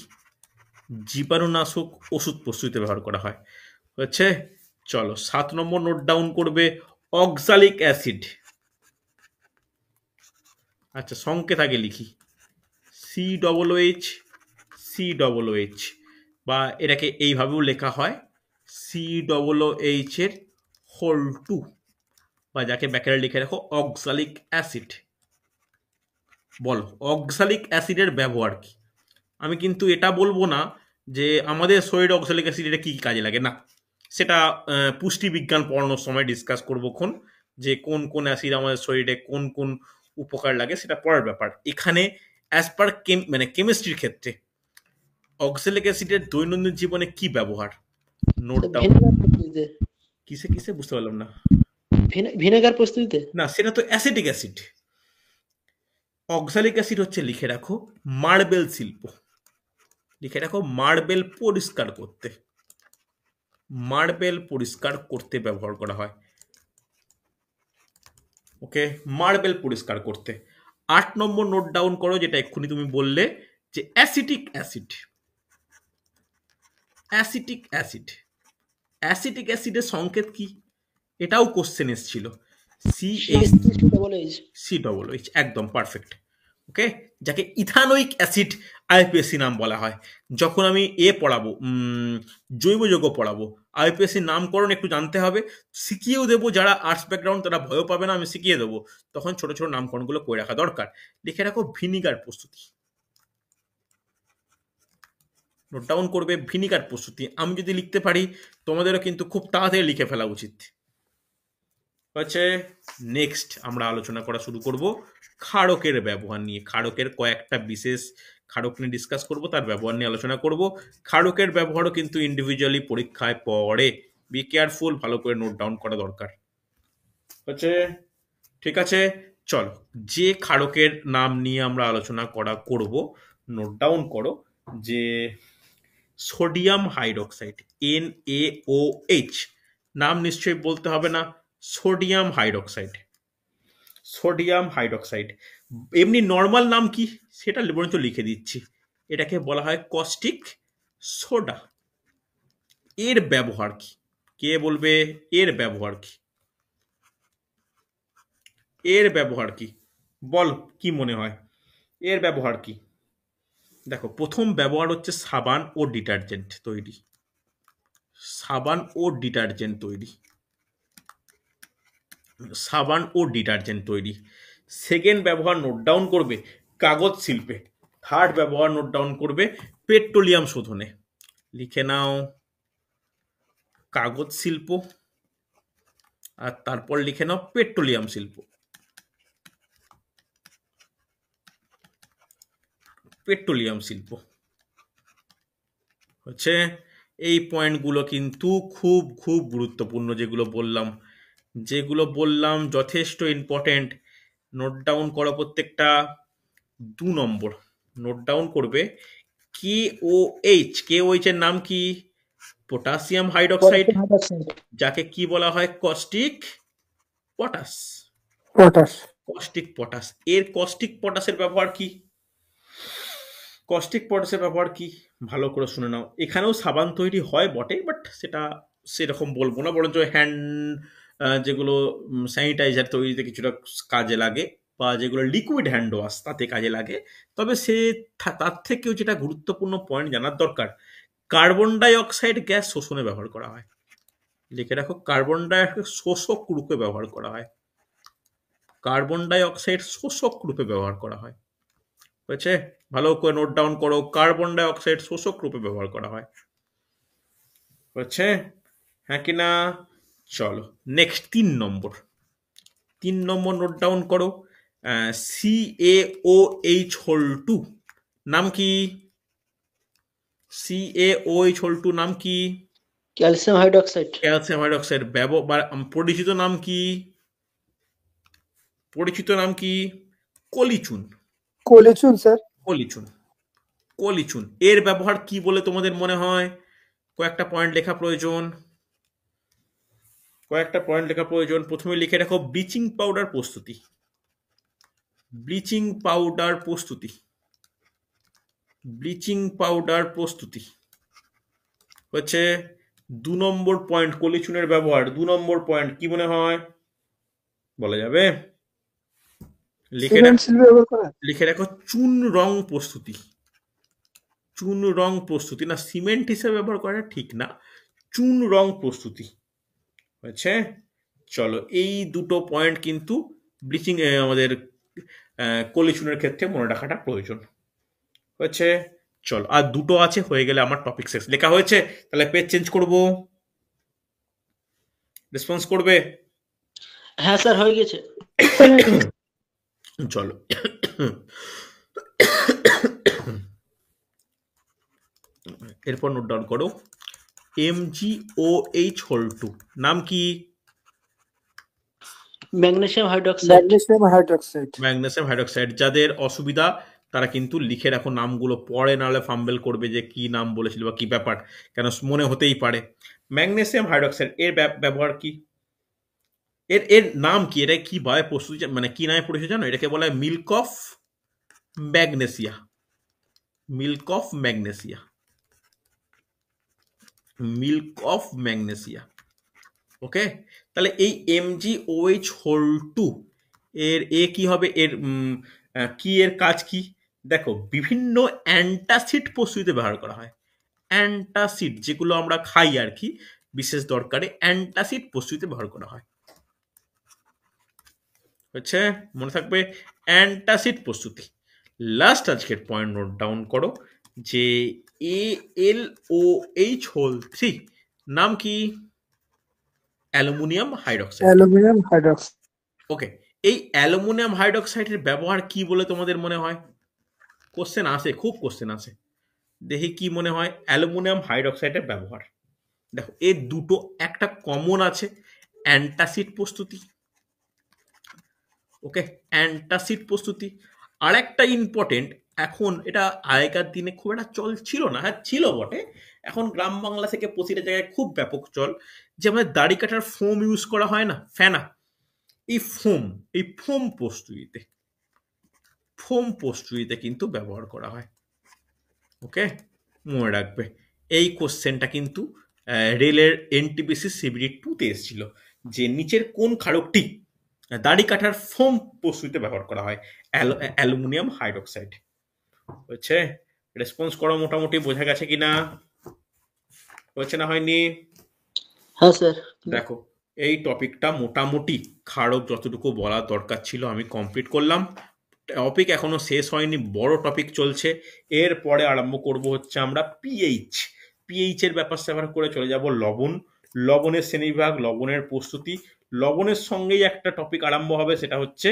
জীবাণুনাশক ওষুধ প্রস্তুতিতে ব্যবহার করা হয়। হচ্ছে চলো 7 নম্বর নোট ডাউন করবে অক্সালিক অ্যাসিড। আচ্ছা সংকেত আগে লিখি, COOH, বা এটাকে এইভাবেও লেখা হয় COOH এর হোল 2, বা যাকে ব্যাকেটে লিখে রাখো অক্সালিক অ্যাসিড। বলো অক্সালিক অ্যাসিডের ব্যবহার কি? আমি কিন্তু এটা বলবো না যে আমাদের শরীরে অক্সালিক অ্যাসিড এটা কি কাজে লাগে, না, সেটা পুষ্টি বিজ্ঞান পড়ানোর সময় ডিসকাস করবো খন, যে কোন কোন অ্যাসিড আমাদের শরীরে কোন কোন উপকার লাগে সেটা পড়ার ব্যাপার। এখানে অ্যাজ পার মানে কেমিস্ট্রির ক্ষেত্রে অক্সালিক অ্যাসিডের দৈনন্দিন জীবনে কি ব্যবহার, নোট ডাউন। ভিনেগার প্রস্তুতিতে কিসে কিসে বুঝতে পারলাম না। ভিনেগার প্রস্তুতিতে না, সেটা তো অ্যাসিটিক অ্যাসিড। অক্সালিক অ্যাসিড হচ্ছে, লিখে রাখো, মার্বেল শিল্প। লিখে রাখো মার্বেল পরিষ্কার করতে, মার্বেল পরিষ্কার করতে ব্যবহার করা হয়। ওকে, মার্বেল পরিষ্কার করতে। 8 নম্বর নোট ডাউন করো, যেটা এক্ষুনি তুমি বললে যে acetic acid. Acetic acid, acetic অ্যাসিডের সংকেত কি? এটাও কোশ্চেন এসেছিল। CH3COOH, একদম পারফেক্ট। ওকে, যাকে ইথানোইক অ্যাসিড আইপিএসসি নাম বলা হয়। যখন আমি পড়াবো, জৈব যৌগ পড়াবো, আইপিএসসি নামকরণ একটু জানতে হবে, শিখিয়েও দেবো। যারা আর্টস ব্যাকগ্রাউন্ড তারা ভয়ও পাবে না, আমি শিখিয়ে দেবো। তখন ছোট ছোট নামকরণগুলো করে রাখা দরকার। লিখে রাখো ভিনিগার প্রস্তুতি। নোট ডাউন করবে ভিনিগার প্রস্তুতি। আমি যদি লিখতে পারি তোমাদেরও কিন্তু খুব তাড়াতাড়ি লিখে ফেলা উচিত। হচ্ছে নেক্সট আমরা আলোচনা করা শুরু করব ক্ষারকের ব্যবহার নিয়ে। ক্ষারকের কয়েকটা বিশেষ ক্ষারক নিয়ে ডিসকাস করব, তার ব্যবহার নিয়ে আলোচনা করব। ক্ষারকের ব্যবহারও কিন্তু ইন্ডিভিজুয়ালি পরীক্ষায় পড়ে, বি কেয়ারফুল, ভালো করে নোট ডাউন করা দরকার। হচ্ছে ঠিক আছে, চলো যে ক্ষারকের নাম নিয়ে আমরা আলোচনা করব, নোট ডাউন করো যে সোডিয়াম হাইড্রোক্সাইড, NaOH। নাম নিশ্চয়ই বলতে হবে না, সোডিয়াম হাইড্রোক্সাইড। সোডিয়াম হাইড্রোক্সাইড এমনি নর্মাল নাম কি সেটা বরঞ্চ লিখে দিচ্ছি। এটাকে বলা হয় কস্টিক সোডা। এর ব্যবহার কি? কে বলবে এর ব্যবহার কি? এর ব্যবহার কি বল, কি মনে হয় এর ব্যবহার কি? দেখো, প্রথম ব্যবহার হচ্ছে সাবান ও ডিটারজেন্ট তৈরি। সাবান ও ডিটারজেন্ট তৈরি, সাবান ও ডিটারজেন্ট তৈরি। সেকেন্ড ব্যবহার নোট ডাউন করবে কাগজ শিল্পে। থার্ড ব্যবহার নোট ডাউন করবে পেট্রোলিয়াম শোধনে। লিখে নাও কাগজ শিল্প, আর তারপর লিখে নাও পেট্রোলিয়াম শিল্প। পেট্রোলিয়াম শিল্প হচ্ছে, এই পয়েন্টগুলো কিন্তু খুব খুব গুরুত্বপূর্ণ। যেগুলো বললাম যথেষ্ট ইম্পর্টেন্ট। নোট ডাউন করো প্রত্যেকটা। 2 নম্বর নোট ডাউন করবে KOH এর নাম কি? পটাশিয়াম হাইড্রোক্সাইড, যাকে কি বলা হয়? Caustic potash. Potash. Caustic potash. এর কস্টিক পটাশের ব্যবহার কি? কস্টিক পটাশের ব্যবহার কি ভালো করে শুনে নাও। এখানেও সাবান তৈরি হয় বটে, বাট সেটা সেরকম বলবো না, বরঞ্চ হ্যান্ড যেগুলো স্যানিটাইজার তৈরিতে কিছুটা কাজে লাগে, বা যেগুলো লিকুইড হ্যান্ড ওয়াশ তাতে কাজে লাগে। তবে তার থেকেও যেটা গুরুত্বপূর্ণ পয়েন্ট জানার দরকার, কার্বন ডাই অক্সাইড গ্যাস শোষণে ব্যবহার করা হয়। লিখে রাখো কার্বন ডাই অক্সাইড শোষক রূপে ব্যবহার করা হয়। কার্বন ডাই অক্সাইড শোষক রূপে ব্যবহার করা হয়। হয়েছে, ভালো করে নোট ডাউন করো, কার্বন ডাই অক্সাইড শোষক রূপে ব্যবহার করা হয়। হচ্ছে, হ্যাঁ কি না? চলো নেক্সট 3 নম্বর। 3 নম্বর নোট ডাউন করো CaOH2 নাম কি? CaOH2 নাম কি? Calcium hydroxide. Calcium hydroxide. পরিচিত নাম কি? পরিচিত নাম কি? কলিচুন। কলিচুন স্যার। কলিচুন, কলিচুন। এর ব্যবহার কি বলে তোমাদের মনে হয়? কয়েকটা পয়েন্ট লেখা প্রয়োজন। প্রথমে লিখে রাখো ব্লিচিং পাউডার প্রস্তুতি। ব্লিচিং পাউডার প্রস্তুতি, ব্লিচিং পাউডার প্রস্তুতি হচ্ছে 2 নম্বর পয়েন্ট। কলিচুনের ব্যবহার 2 নম্বর পয়েন্ট কি মনে হয় বলা যাবে? লিখে রাখো চুন রং প্রস্তুতি। চুন রং প্রস্তুতি, না সিমেন্ট হিসেবে ব্যবহার করা ঠিক না, চুন রং প্রস্তুতি হচ্ছে চলো, এই দুটো পয়েন্ট কিন্তু ব্লিচিং আমাদের কোলিশনের ক্ষেত্রে মনে রাখাটা প্রয়োজন হয়েছে। চলো, আর দুটো আছে, হয়ে গেলে আমার টপিক শেষ। লেখা হয়েছে? তাহলে পেজ চেঞ্জ করব। রেসপন্স করবে? হ্যাঁ স্যার হয়ে গেছে। চলো, এরপর নোট ডাউন করো। MgOH হোল 2 নাম কি? Magnesium hydroxide. Magnesium hydroxide. Magnesium hydroxide. যাদের অসুবিধা তারা কিন্তু লিখে রাখো নামগুলো, পরে নাহলে ফাম্বেল করবে যে কি নাম বলেছিল বা কি ব্যাপার, কেন মনে হতেই পারে। ম্যাগনেসিয়াম হাইড্রোক্সাইড এর ব্যবহার কি? এর এর নাম কি? এটা কি ভাবে প্রস্তুতি, মানে কি নামে পরিচিত জানো? এটাকে বলা হয় milk of magnesia. Milk of magnesia. Milk of magnesia. Okay, তাহলে এই MgOH হোল 2 এর কি হবে? এর কি এর কাজ কি? দেখো, বিভিন্ন অ্যান্টাসিড প্রস্তুতিতে ব্যবহার করা হয়। অ্যান্টাসিড যেগুলো আমরা খাই আর কি, বিশেষ দরকারে অ্যান্টাসিড প্রস্তুতিতে ব্যবহার করা হয়। হচ্ছে, মনে থাকবে, অ্যান্টাসিড প্রস্তুতি। লাস্ট আজকের পয়েন্ট নোট ডাউন করো যে AlOH হোল 3 নাম কি? Aluminium hydroxide. Aluminium hydroxide. Okay, এই অ্যালুমিনিয়াম হাইড্রোক্সাইডের ব্যবহার কি বলে তোমাদের মনে হয়? কোশ্চেন আসে, খুব কোশ্চেন আসে। দেখি কি মনে হয় অ্যালুমিনিয়াম হাইড্রোক্সাইডের ব্যবহার। দেখো, এর দুটো একটা কমন আছে, অ্যান্টাসিড প্রস্তুতি। ওকে, অ্যান্টাসিড প্রস্তুতি। আর একটা ইম্পর্টেন্ট, এখন এটা আগেকার দিনে খুব একটা চল ছিল না, হ্যাঁ ছিল বটে, এখন গ্রাম বাংলা থেকে প্রতিটা জায়গায় খুব ব্যাপক চল, যে আমাদের দাড়ি কাটার ফোম ইউজ করা হয় না, ফেনা। এই ফোম প্রস্তুতিতে কিন্তু ব্যবহার করা হয়। ওকে, মনে রাখবে। এই কোশ্চেনটা কিন্তু রেলের NTPC CBD 2-তে এসেছিল, যে নিচের কোন ক্ষারকটি দাড়ি কাটার ফোম প্রস্তুতিতে ব্যবহার করা হয়? Aluminium hydroxide. হচ্ছে, রেসপন্স করো, মোটামুটি বোঝা গেছে কিনা? হচ্ছে না হয়নি? হ্যাঁ স্যার। দেখো, এই টপিকটা মোটামুটি ক্ষারক যতটুকু বলার দরকার ছিল আমি কমপ্লিট করলাম। টপিক এখনো শেষ হয়নি, বড় টপিক চলছে। এরপরে আরম্ভ করব হচ্ছে আমরা পিএইচ এর ব্যাপার স্যাপার করে চলে যাব লবণ, লবণের শ্রেণীবিভাগ, লবণের প্রস্তুতি। লবণের সঙ্গেই একটা টপিক আরম্ভ হবে, সেটা হচ্ছে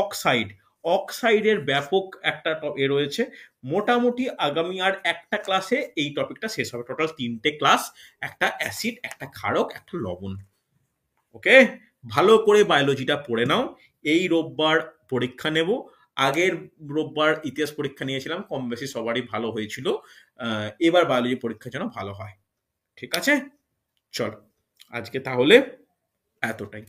অক্সাইড। অক্সাইডের ব্যাপক একটা রয়েছে। মোটামুটি আগামী আর একটা ক্লাসে এই টপিকটা শেষ হবে। টোটাল 3টে ক্লাস, একটা অ্যাসিড, একটা ক্ষারক, একটা লবণ। ওকে, ভালো করে বায়োলজিটা পড়ে নাও। এই রোববার পরীক্ষা নেব। আগের রোববার ইতিহাস পরীক্ষা নিয়েছিলাম, কম বেশি সবারই ভালো হয়েছিল। এবার বায়োলজি পরীক্ষা যেন ভালো হয়। ঠিক আছে, চল আজকে তাহলে এতটাই।